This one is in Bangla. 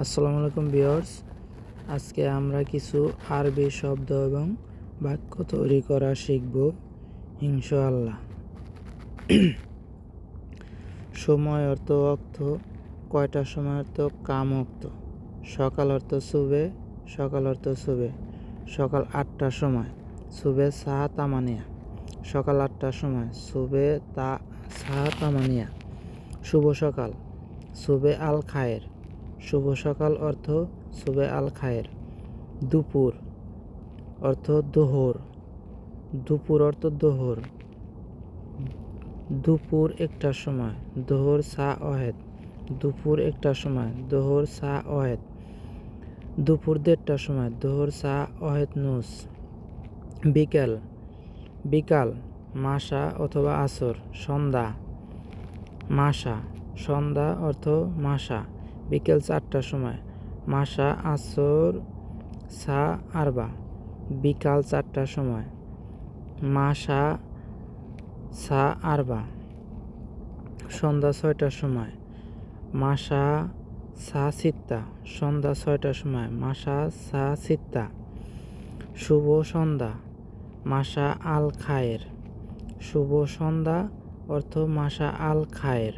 আসসালামু আলাইকুম ভিউয়ার্স। আজকে আমরা কিছু আরবি শব্দ এবং বাক্য তৈরি করা শিখব ইনশাআল্লাহ। সময় অর্থ অক্ত, কয়টার সময় অর্থ কাম অক্ত, সকাল অর্থ সুবে, সকাল অর্থ সুবে, সকাল 8টার সময় সুবে সাহা তামানিয়া, সকাল 8টার সময় সুবে সাহা তামানিয়া। শুভ সকাল সুবে আল খায়ের, শুভ সকাল অর্থ সুবে আল খায়ের। দুপুর অর্থ দোহর, দুপুর অর্থ দোহর। দুপুর 1টার সময় দোহর সা অহেদ, দুপুর 1টার সময় দোহর সা অহেদ। দুপুর 1:30টার সময় দোহর সা অহেদ নুস। বিকেল বিকাল মাসা অথবা আসর। সন্ধ্যা মাসা, সন্ধ্যা অর্থ মাসা। বিকেল 4টার সময় মাসা আসর সা আরবা, বিকাল 4টার সময় মাসা সা আরবা। সন্ধ্যা 6টার সময় মাসা সা সিত্তা, সন্ধ্যা 6টার সময় মাসা সা সিত্তা। শুভ সন্ধ্যা মাসা আল খায়ের, শুভ সন্ধ্যা অর্থ মাসা আল খায়ের।